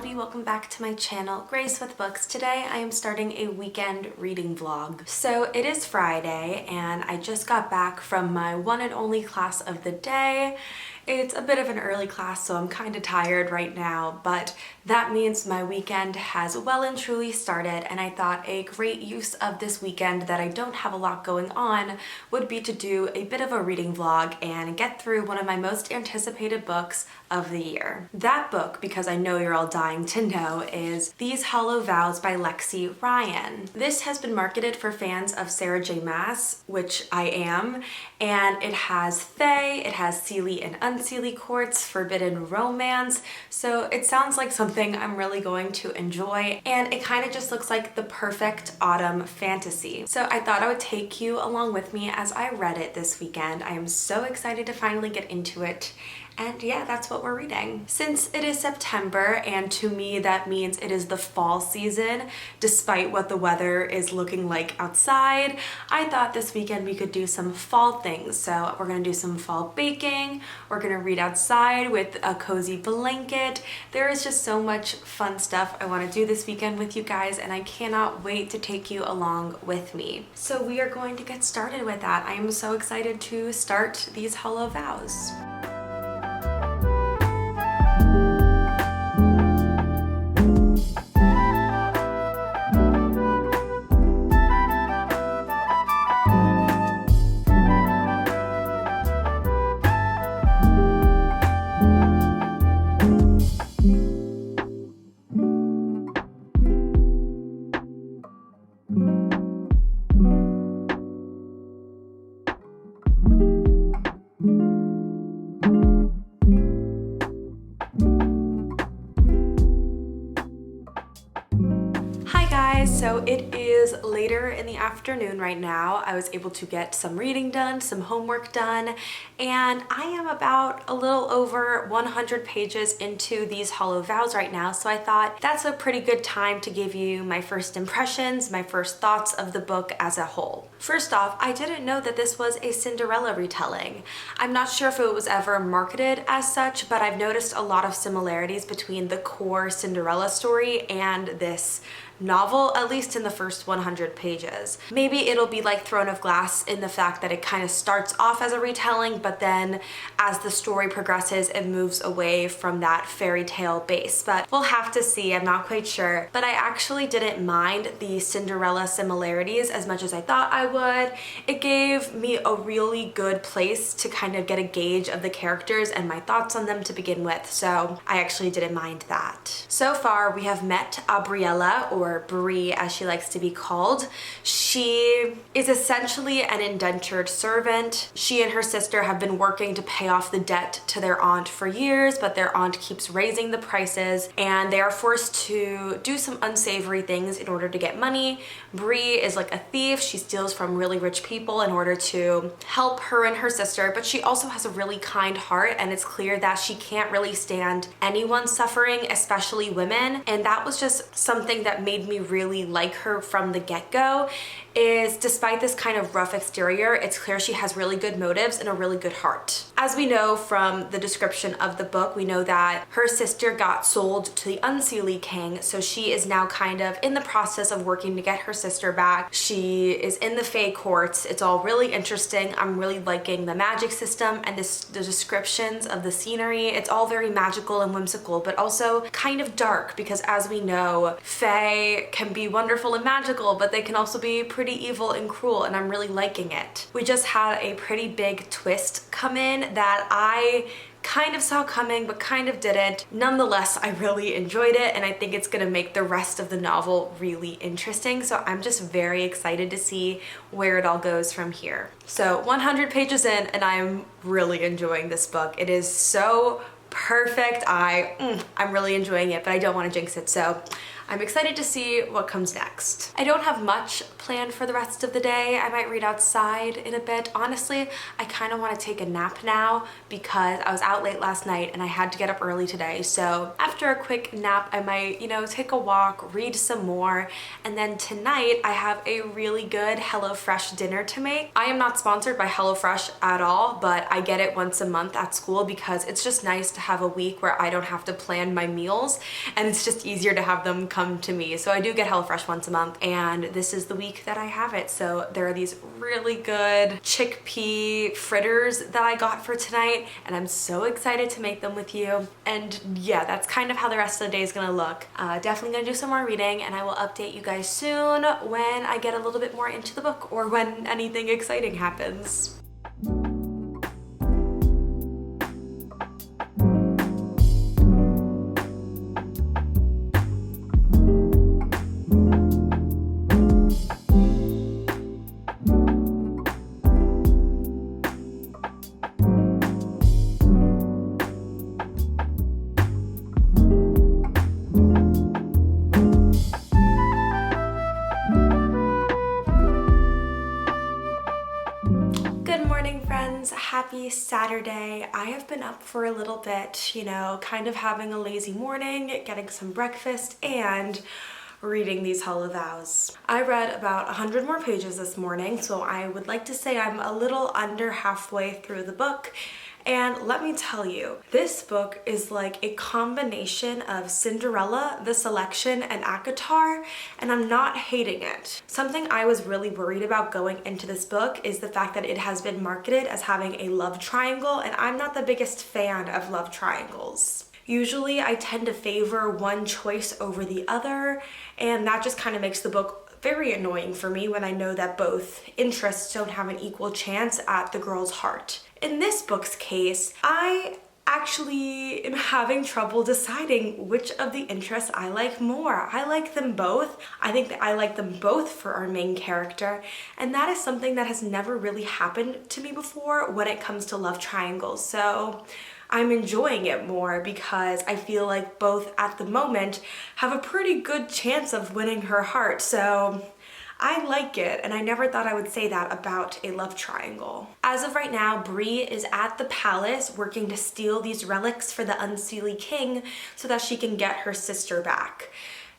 Shelby, welcome back to my channel, Grace with Books. Today I am starting a weekend reading vlog. So it is Friday and I just got back from my one and only class of the day. It's a bit of an early class, so I'm kind of tired right now, but that means my weekend has well and truly started, and I thought a great use of this weekend that I don't have a lot going on would be to do a bit of a reading vlog and get through one of my most anticipated books of the year. That book, because I know you're all dying to know, is These Hollow Vows by Lexi Ryan. This has been marketed for fans of Sarah J. Maas, which I am, and it has fae, it has Seelie and Unseelie courts, forbidden romance, so it sounds like something I'm really going to enjoy, and it kind of just looks like the perfect autumn fantasy. So I thought I would take you along with me as I read it this weekend. I am so excited to finally get into it. And yeah, that's what we're reading. Since it is September, and to me that means it is the fall season, despite what the weather is looking like outside, I thought this weekend we could do some fall things. So we're gonna do some fall baking, we're gonna read outside with a cozy blanket. There is just so much fun stuff I wanna do this weekend with you guys, and I cannot wait to take you along with me. So we are going to get started with that. I am so excited to start These Hollow Vows. So it is later in the afternoon right now. I was able to get some reading done, some homework done, and I am about a little over 100 pages into These Hollow Vows right now, so I thought that's a pretty good time to give you my first impressions, my first thoughts of the book as a whole. First off, I didn't know that this was a Cinderella retelling. I'm not sure if it was ever marketed as such, but I've noticed a lot of similarities between the core Cinderella story and this novel, at least in the first 100 pages. Maybe it'll be like Throne of Glass in the fact that it kind of starts off as a retelling, but then as the story progresses, it moves away from that fairy tale base. But we'll have to see, I'm not quite sure. But I actually didn't mind the Cinderella similarities as much as I thought I would. It gave me a really good place to kind of get a gauge of the characters and my thoughts on them to begin with, so I actually didn't mind that. So far, we have met Abriella, or Brie as she likes to be called. She is essentially an indentured servant. She and her sister have been working to pay off the debt to their aunt for years, but their aunt keeps raising the prices and they are forced to do some unsavory things in order to get money. Brie is like a thief. She steals from really rich people in order to help her and her sister, but she also has a really kind heart, and it's clear that she can't really stand anyone suffering, especially women, and that was just something that made me really like her from the get-go. Is despite this kind of rough exterior, it's clear she has really good motives and a really good heart. As we know from the description of the book, we know that her sister got sold to the Unseelie King, so she is now kind of in the process of working to get her sister back. She is in the Fae courts. It's all really interesting. I'm really liking the magic system and the descriptions of the scenery. It's all very magical and whimsical, but also kind of dark, because as we know, Fae can be wonderful and magical, but they can also be pretty evil and cruel, and I'm really liking it. We just had a pretty big twist come in that I kind of saw coming but kind of didn't. Nonetheless, I really enjoyed it, and I think it's gonna make the rest of the novel really interesting, so I'm just very excited to see where it all goes from here. So 100 pages in and I'm really enjoying this book. It is so perfect. I'm really enjoying it, but I don't want to jinx it, so I'm excited to see what comes next. I don't have much planned for the rest of the day. I might read outside in a bit. Honestly, I kind of want to take a nap now because I was out late last night and I had to get up early today. So after a quick nap, I might, take a walk, read some more, and then tonight I have a really good HelloFresh dinner to make. I am not sponsored by HelloFresh at all, but I get it once a month at school because it's just nice to have a week where I don't have to plan my meals and it's just easier to have them come to me. So I do get HelloFresh once a month and this is the week that I have it. So there are these really good chickpea fritters that I got for tonight and I'm so excited to make them with you. And yeah, that's kind of how the rest of the day is gonna look. Definitely gonna do some more reading and I will update you guys soon when I get a little bit more into the book or when anything exciting happens. Happy Saturday. I have been up for a little bit, kind of having a lazy morning, getting some breakfast, and reading these Hollow Vows. I read about 100 more pages this morning, so I would like to say I'm a little under halfway through the book. And let me tell you, this book is like a combination of Cinderella, The Selection, and ACOTAR, and I'm not hating it. Something I was really worried about going into this book is the fact that it has been marketed as having a love triangle, and I'm not the biggest fan of love triangles. Usually I tend to favor one choice over the other, and that just kind of makes the book very annoying for me when I know that both interests don't have an equal chance at the girl's heart. In this book's case, I actually am having trouble deciding which of the interests I like more. I like them both. I think that I like them both for our main character, and that is something that has never really happened to me before when it comes to love triangles. So I'm enjoying it more because I feel like both at the moment have a pretty good chance of winning her heart. So I like it, and I never thought I would say that about a love triangle. As of right now, Bree is at the palace working to steal these relics for the Unseelie King so that she can get her sister back.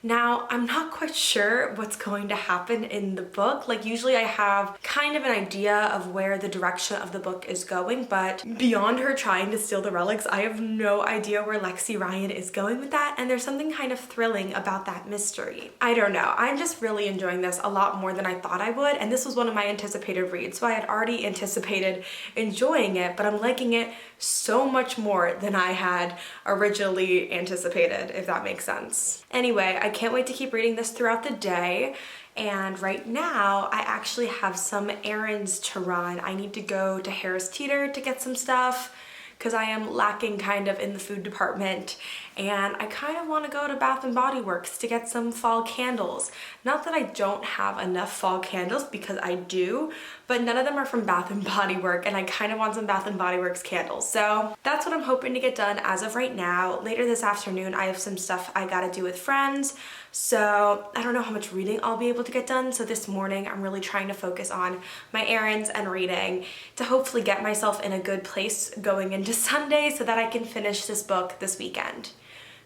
Now, I'm not quite sure what's going to happen in the book. Like, usually I have kind of an idea of where the direction of the book is going, but beyond her trying to steal the relics, I have no idea where Lexi Ryan is going with that, and there's something kind of thrilling about that mystery. I don't know. I'm just really enjoying this a lot more than I thought I would, and this was one of my anticipated reads, so I had already anticipated enjoying it, but I'm liking it so much more than I had originally anticipated, if that makes sense. Anyway, I can't wait to keep reading this throughout the day. And right now, I actually have some errands to run. I need to go to Harris Teeter to get some stuff because I am lacking kind of in the food department, and I kind of want to go to Bath and Body Works to get some fall candles. Not that I don't have enough fall candles, because I do, but none of them are from Bath and Body Works, and I kind of want some Bath and Body Works candles. So that's what I'm hoping to get done as of right now. Later this afternoon, I have some stuff I gotta do with friends, so I don't know how much reading I'll be able to get done. So this morning, I'm really trying to focus on my errands and reading to hopefully get myself in a good place going into Sunday so that I can finish this book this weekend.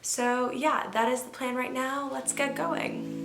So yeah, that is the plan right now. Let's get going.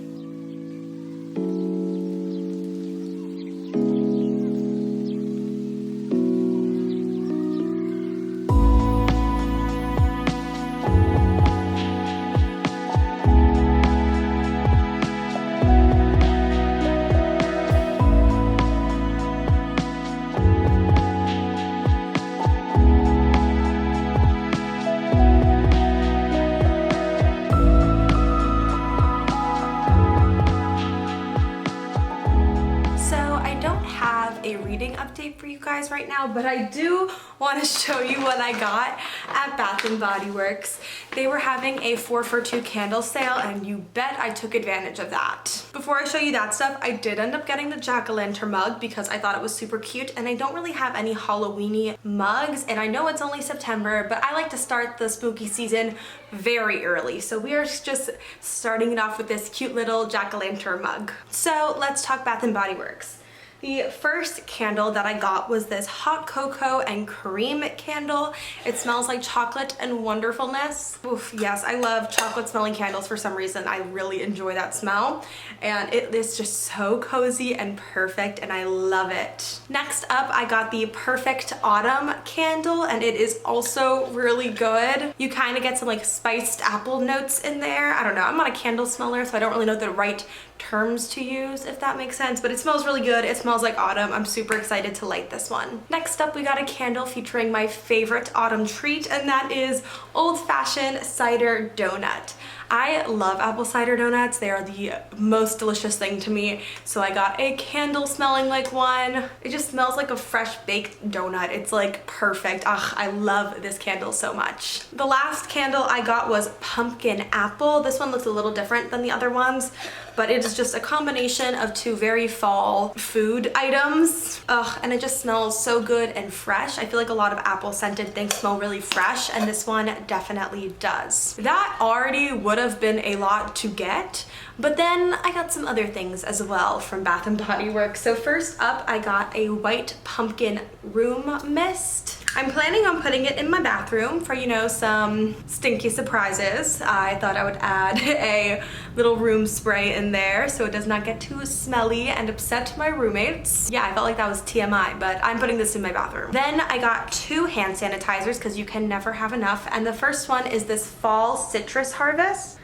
right now, but I do want to show you what I got at Bath & Body Works. They were having a 4 for 2 candle sale, and you bet I took advantage of that. Before I show you that stuff, I did end up getting the jack-o'-lantern mug because I thought it was super cute, and I don't really have any Halloween-y mugs, and I know it's only September, but I like to start the spooky season very early. So we are just starting it off with this cute little jack-o'-lantern mug. So let's talk Bath & Body Works. The first candle that I got was this hot cocoa and cream candle. It smells like chocolate and wonderfulness. Oof, yes, I love chocolate smelling candles for some reason. I really enjoy that smell, and it is just so cozy and perfect, and I love it. Next up, I got the Perfect Autumn candle, and it is also really good. You kind of get some like spiced apple notes in there. I don't know, I'm not a candle smeller, so I don't really know the right terms to use, if that makes sense, but it smells really good. It smells like autumn. I'm super excited to light this one. Next up, we got a candle featuring my favorite autumn treat, and that is old-fashioned cider donut. I love apple cider donuts. They are the most delicious thing to me. So I got a candle smelling like one. It just smells like a fresh baked donut. It's like perfect. Ugh, I love this candle so much. The last candle I got was pumpkin apple. This one looks a little different than the other ones, but it is just a combination of two very fall food items. Ugh, and it just smells so good and fresh. I feel like a lot of apple scented things smell really fresh, and this one definitely does. That already would have been a lot to get, but then I got some other things as well from Bath & Body Works. So first up, I got a white pumpkin room mist. I'm planning on putting it in my bathroom for, you know, some stinky surprises. I thought I would add a little room spray in there so it does not get too smelly and upset my roommates. Yeah, I felt like that was TMI, but I'm putting this in my bathroom. Then I got 2 hand sanitizers because you can never have enough. And the first one is this Fall Citrus Harvest.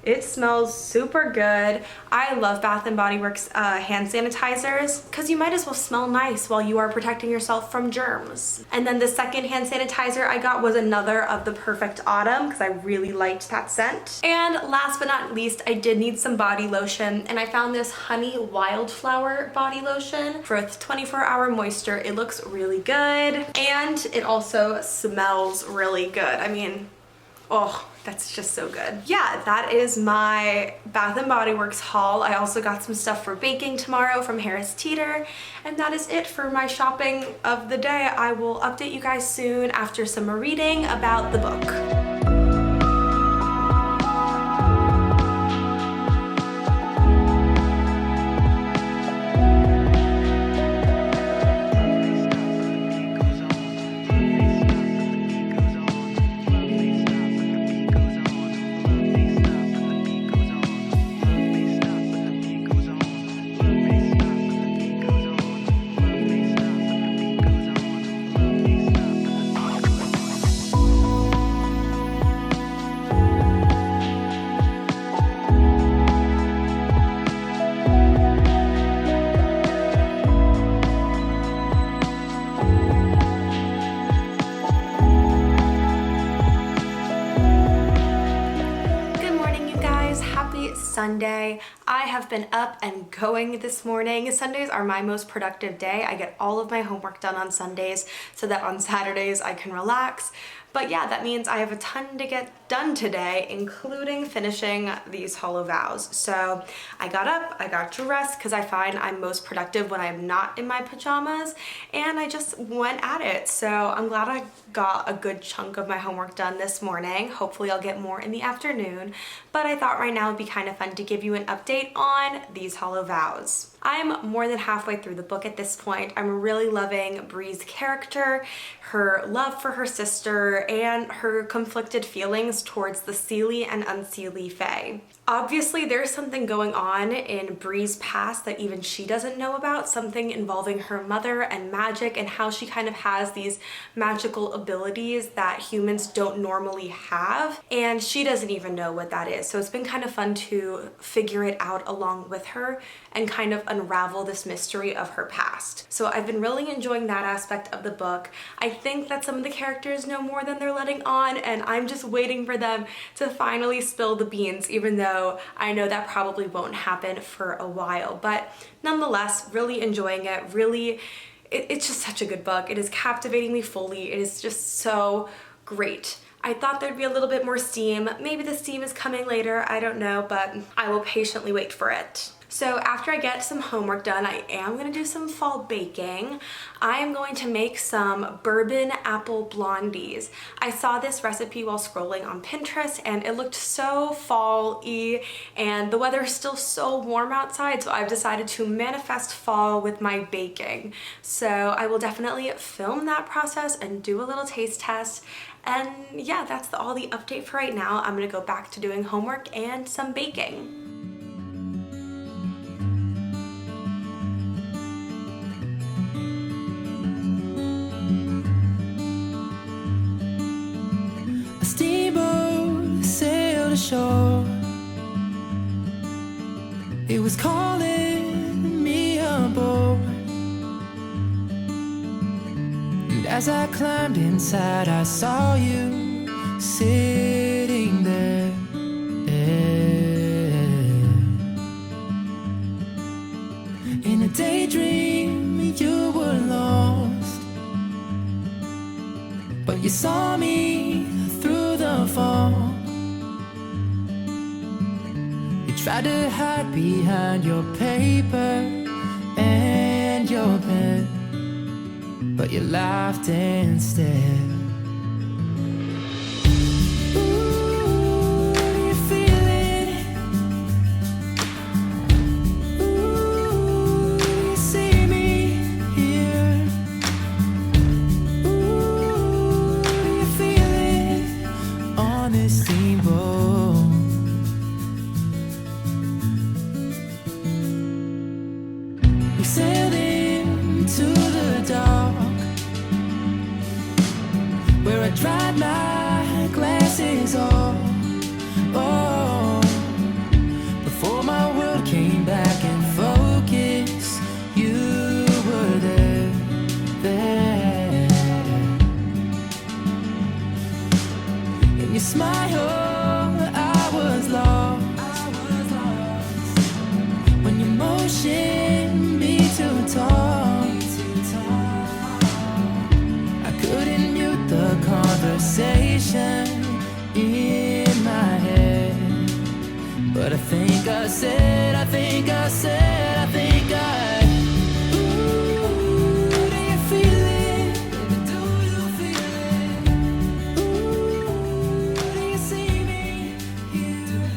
It smells super good. I love Bath & Body Works hand sanitizers because you might as well smell nice while you are protecting yourself from germs. And then the second hand sanitizer I got was another of the Perfect Autumn because I really liked that scent. And last but not least, I did need some body lotion, and I found this Honey Wildflower body lotion for its 24-hour moisture. It looks really good, and it also smells really good. I mean, oh, that's just so good. Yeah, that is my Bath & Body Works haul. I also got some stuff for baking tomorrow from Harris Teeter, and that is it for my shopping of the day. I will update you guys soon after some more reading about the book. Sunday. I have been up and going this morning. Sundays are my most productive day. I get all of my homework done on Sundays so that on Saturdays I can relax. But yeah, that means I have a ton to get done today, including finishing these Hollow Vows. So I got up, I got dressed because I find I'm most productive when I'm not in my pajamas, and I just went at it. So I'm glad I got a good chunk of my homework done this morning. Hopefully I'll get more in the afternoon, but I thought right now it'd be kind of fun to give you an update on these Hollow Vows. I'm more than halfway through the book at this point. I'm really loving Bree's character, her love for her sister, and her conflicted feelings towards the Seelie and Unseelie Fae. Obviously, there's something going on in Bree's past that even she doesn't know about, something involving her mother and magic and how she kind of has these magical abilities that humans don't normally have, and she doesn't even know what that is. So it's been kind of fun to figure it out along with her and kind of unravel this mystery of her past. So I've been really enjoying that aspect of the book. I think that some of the characters know more than they're letting on, and I'm just waiting for them to finally spill the beans, even though I know that probably won't happen for a while. But nonetheless, really enjoying it, really It's just such a good book. It is captivating me fully. It is just so great. I thought there'd be a little bit more steam. Maybe the steam is coming later, I don't know, but I will patiently wait for it. So after I get some homework done, I am gonna do some fall baking. I am going to make some Bourbon Apple Blondies. I saw this recipe while scrolling on Pinterest and it looked so fall-y, and the weather is still so warm outside, so I've decided to manifest fall with my baking. So I will definitely film that process and do a little taste test. And yeah, that's all the update for right now. I'm gonna go back to doing homework and some baking. Steamboat sailed ashore. It was calling me aboard, and as I climbed inside, I saw you sitting there. In a daydream, you were lost, but you saw me through the fog. You tried to hide behind your paper and your pen, but you laughed instead. Ooh, you feel it? Ooh, you see me here? Ooh, you feel it on this steamboat? We sailed into the dark, where I dried my glasses off. Oh, before my world came back in focus, you were there. In your smile, I was lost. When you motioned me to talk, I couldn't mute the conversation in my head. But I think I said, ooh, do you feel it? Do you feel it? Ooh, do you see me here?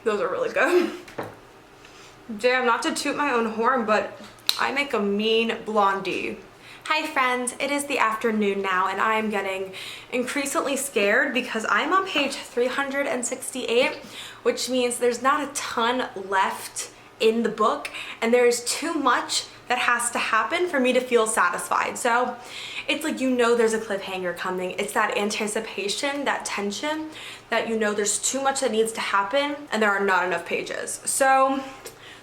Those are really good. Damn, not to toot my own horn, but I make a mean blondie. Hi friends, it is the afternoon now and I am getting increasingly scared because I'm on page 368, which means there's not a ton left in the book and there's too much that has to happen for me to feel satisfied. So it's like, you know, there's a cliffhanger coming. It's that anticipation, that tension, that you know there's too much that needs to happen and there are not enough pages. So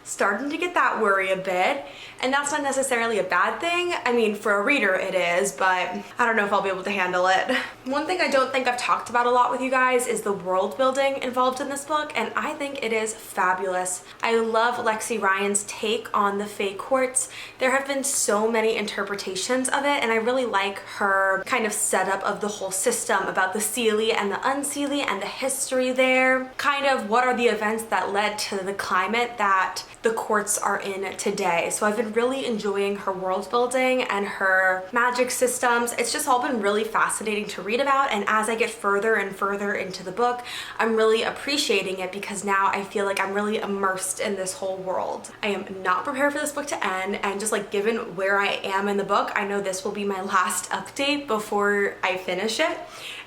starting to get that worry a bit, and that's not necessarily a bad thing. I mean, for a reader it is, but I don't know if I'll be able to handle it. One thing I don't think I've talked about a lot with you guys is the world building involved in this book, and I think it is fabulous. I love Lexi Ryan's take on the Fae Courts. There have been so many interpretations of it, and I really like her kind of setup of the whole system about the Seelie and the Unseelie and the history there. Kind of what are the events that led to the climate that the courts are in today. So I've been really enjoying her world building and her magic systems. It's just all been really fascinating to read about, and as I get further and further into the book, I'm really appreciating it because now I feel like I'm really immersed in this whole world. I am not prepared for this book to end, and just like given where I am in the book, I know this will be my last update before I finish it,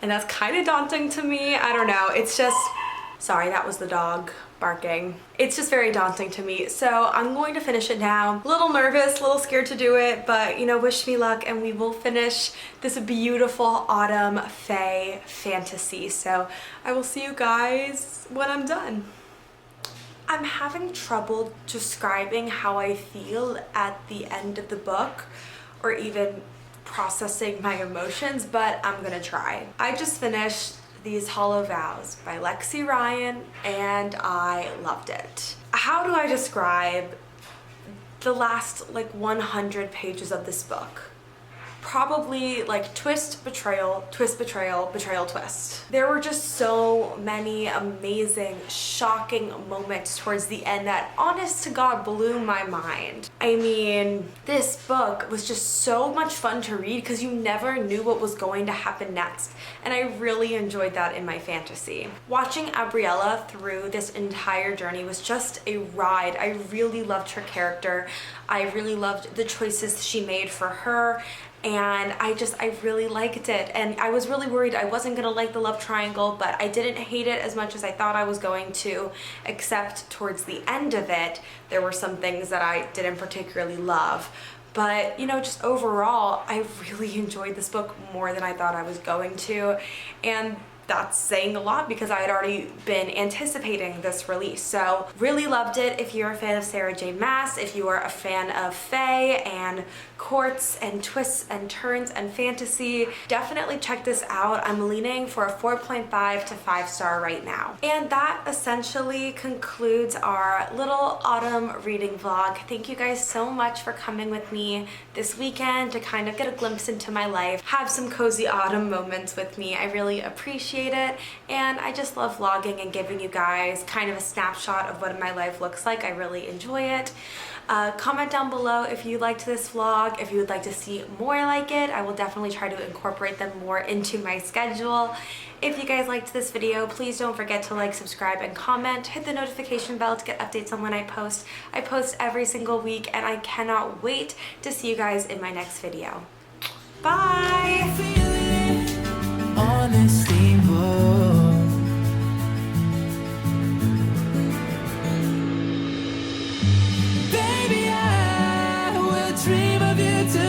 and that's kind of daunting to me. I don't know, it's just, sorry, that was the dog barking. It's just very daunting to me. So I'm going to finish it now. A little nervous, a little scared to do it, but you know, wish me luck and we will finish this beautiful autumn fae fantasy. So I will see you guys when I'm done. I'm having trouble describing how I feel at the end of the book or even processing my emotions, but I'm gonna try. I just finished These Hollow Vows by Lexi Ryan, and I loved it. How do I describe the last like 100 pages of this book? Probably like twist, betrayal, betrayal, twist. There were just so many amazing, shocking moments towards the end that, honest to God, blew my mind. I mean, this book was just so much fun to read because you never knew what was going to happen next, and I really enjoyed that in my fantasy. Watching Abriella through this entire journey was just a ride. I really loved her character. I really loved the choices she made for her, and I really liked it. And I was really worried I wasn't gonna like the love triangle, but I didn't hate it as much as I thought I was going to, except towards the end of it, there were some things that I didn't particularly love. But, you know, just overall, I really enjoyed this book more than I thought I was going to. And that's saying a lot because I had already been anticipating this release. So really loved it. If you're a fan of Sarah J. Maas, if you are a fan of fae and courts and twists and turns and fantasy, definitely check this out. I'm leaning for a 4.5 to 5 star right now. And that essentially concludes our little autumn reading vlog. Thank you guys so much for coming with me this weekend to kind of get a glimpse into my life, have some cozy autumn moments with me. I really appreciate it, and I just love vlogging and giving you guys kind of a snapshot of what my life looks like. I really enjoy it. Comment down below if you liked this vlog, if you would like to see more like it. I will definitely try to incorporate them more into my schedule. If you guys liked this video, please don't forget to like, subscribe, and comment. Hit the notification bell to get updates on when I post. I post every single week, and I cannot wait to see you guys in my next video. Bye! Honestly, baby, I will dream of you too.